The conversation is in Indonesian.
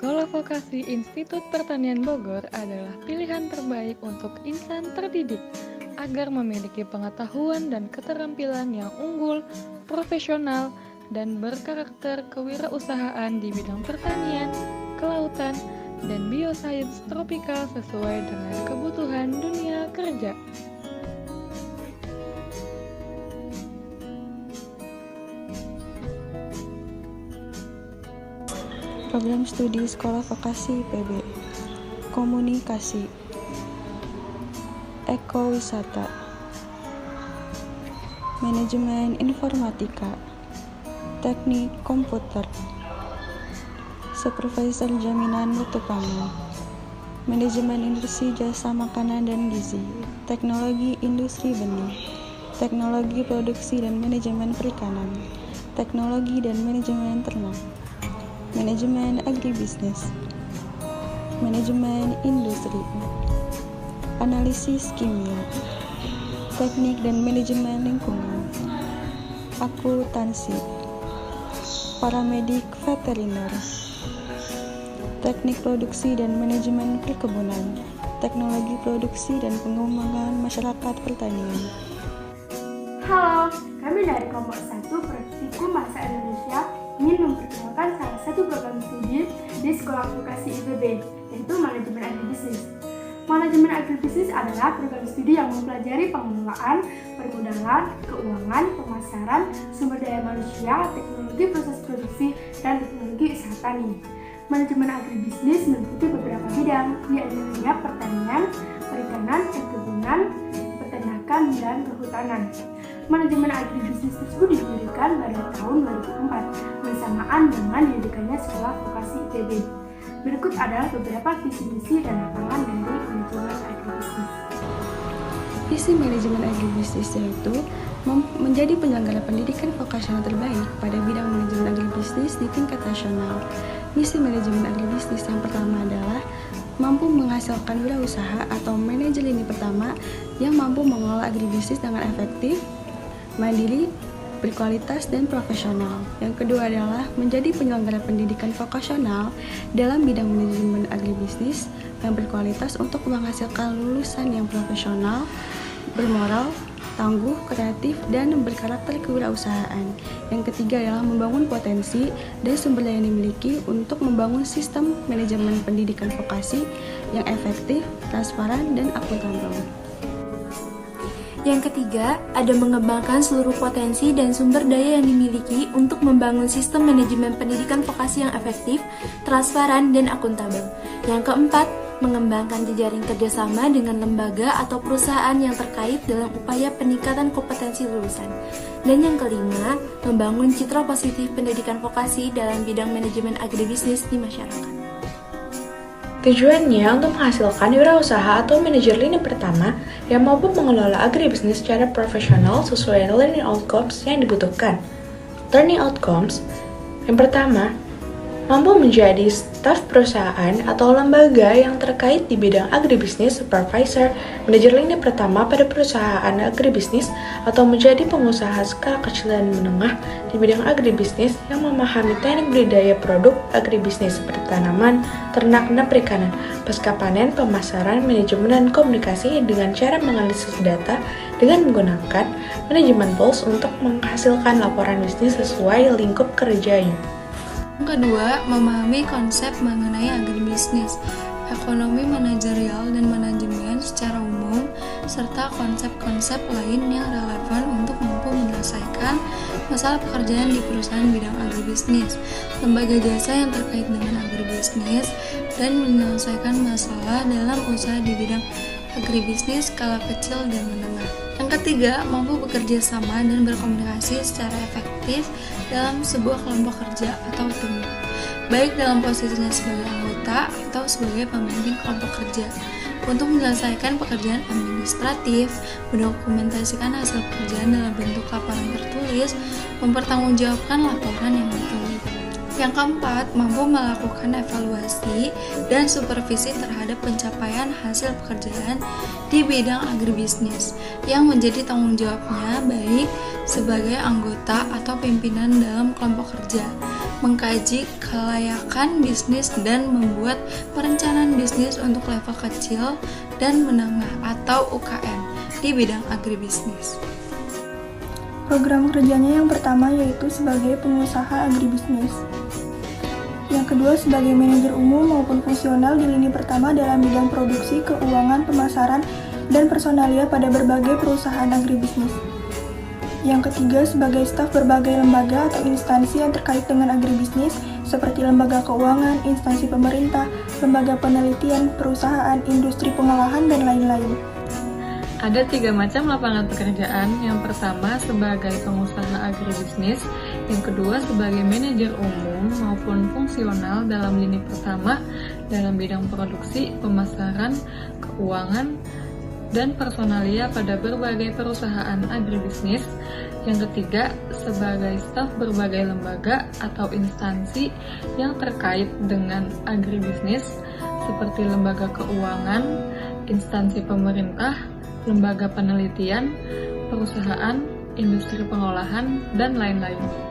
Sekolah Vokasi Institut Pertanian Bogor adalah pilihan terbaik untuk insan terdidik agar memiliki pengetahuan dan keterampilan yang unggul, profesional, dan berkarakter kewirausahaan di bidang pertanian, kelautan, dan biosains tropikal sesuai dengan kebutuhan dunia kerja. Program studi Sekolah Vokasi IPB, Komunikasi, Ekowisata, Manajemen Informatika, Teknik Komputer, Supervisor Jaminan Mutu Pangan, Manajemen Industri Jasa Makanan dan Gizi, Teknologi Industri Benih, Teknologi Produksi dan Manajemen Perikanan, Teknologi dan Manajemen Ternak, Manajemen Agribisnis, Manajemen Industri, Analisis Kimia, Teknik dan Manajemen Lingkungan, Akuntansi, Paramedik Veteriner, Teknik Produksi dan Manajemen Perkebunan, Teknologi Produksi dan Pengembangan Masyarakat Pertanian. Halo, kami dari kelompok 1 Praktikum Bahasa Indonesia ingin memperkenalkan salah satu program studi di Sekolah Vokasi IPB, yaitu Manajemen Agribisnis. Manajemen Agribisnis adalah program studi yang mempelajari pengelolaan, permodalan, keuangan, pemasaran, sumber daya manusia, teknologi proses produksi, dan teknologi usaha tani. Manajemen agribisnis meliputi beberapa bidang, yaitu pertanian, perikanan, perkebunan, peternakan, dan kehutanan. Manajemen agribisnis tersebut didirikan pada tahun 2004 bersamaan dengan didirikannya Sekolah Vokasi IPB. Berikut adalah beberapa visi-misi dan lapangan dari manajemen agribisnis. Visi manajemen agribisnis yaitu menjadi penyelenggara pendidikan vokasional terbaik pada bidang manajemen agribisnis di tingkat nasional. Misi manajemen agribisnis yang pertama adalah mampu menghasilkan wirausaha atau manajer lini pertama yang mampu mengelola agribisnis dengan efektif, mandiri, berkualitas, dan profesional. Yang kedua adalah menjadi penyelenggara pendidikan vokasional dalam bidang manajemen agribisnis yang berkualitas untuk menghasilkan lulusan yang profesional, bermoral, tangguh, kreatif, dan berkarakter kewirausahaan. Yang ketiga adalah membangun potensi dan sumber daya yang dimiliki untuk membangun sistem manajemen pendidikan vokasi yang efektif, transparan, dan akuntabel. Yang ketiga, ada mengembangkan seluruh potensi dan sumber daya yang dimiliki untuk membangun sistem manajemen pendidikan vokasi yang efektif, transparan, dan akuntabel. Yang keempat, mengembangkan jejaring kerjasama dengan lembaga atau perusahaan yang terkait dalam upaya peningkatan kompetensi lulusan. Dan yang kelima, membangun citra positif pendidikan vokasi dalam bidang manajemen agribisnis di masyarakat. Tujuannya untuk menghasilkan wirausaha atau manajer lini pertama yang mampu mengelola agribisnis secara profesional sesuai learning outcomes yang dibutuhkan. Learning outcomes yang pertama, mampu menjadi staf perusahaan atau lembaga yang terkait di bidang agribisnis, supervisor, manajer lini pertama pada perusahaan agribisnis, atau menjadi pengusaha skala kecil dan menengah di bidang agribisnis yang memahami teknik budidaya produk agribisnis seperti tanaman, ternak, dan perikanan, pasca panen, pemasaran, manajemen, dan komunikasi dengan cara menganalisis data dengan menggunakan manajemen tools untuk menghasilkan laporan bisnis sesuai lingkup kerjanya. Yang kedua, memahami konsep mengenai agribisnis, ekonomi manajerial dan manajemen secara umum, serta konsep-konsep lain yang relevan untuk mampu menyelesaikan masalah pekerjaan di perusahaan bidang agribisnis, lembaga jasa yang terkait dengan agribisnis, dan menyelesaikan masalah dalam usaha di bidang agribisnis skala kecil dan menengah. Yang ketiga, mampu bekerja sama dan berkomunikasi secara efektif dalam sebuah kelompok kerja atau tim, baik dalam posisinya sebagai anggota atau sebagai pemimpin kelompok kerja, untuk menyelesaikan pekerjaan administratif, mendokumentasikan hasil pekerjaan dalam bentuk laporan tertulis, mempertanggungjawabkan laporan yang ditulis. Yang keempat, mampu melakukan evaluasi dan supervisi terhadap pencapaian hasil pekerjaan di bidang agribisnis yang menjadi tanggung jawabnya baik sebagai anggota atau pimpinan dalam kelompok kerja, mengkaji kelayakan bisnis dan membuat perencanaan bisnis untuk level kecil dan menengah atau UKM di bidang agribisnis. Program kerjanya yang pertama yaitu sebagai pengusaha agribisnis. Yang kedua sebagai manajer umum maupun fungsional di lini pertama dalam bidang produksi, keuangan, pemasaran, dan personalia pada berbagai perusahaan agribisnis. Yang ketiga sebagai staf berbagai lembaga atau instansi yang terkait dengan agribisnis seperti lembaga keuangan, instansi pemerintah, lembaga penelitian, perusahaan, industri pengolahan, dan lain-lain. Ada 3 macam lapangan pekerjaan. Yang pertama sebagai pengusaha agribisnis, yang kedua sebagai manajer umum maupun fungsional dalam lini pertama dalam bidang produksi, pemasaran, keuangan, dan personalia pada berbagai perusahaan agribisnis. Yang ketiga, sebagai staf berbagai lembaga atau instansi yang terkait dengan agribisnis seperti lembaga keuangan, instansi pemerintah, lembaga penelitian, perusahaan, industri pengolahan, dan lain-lain.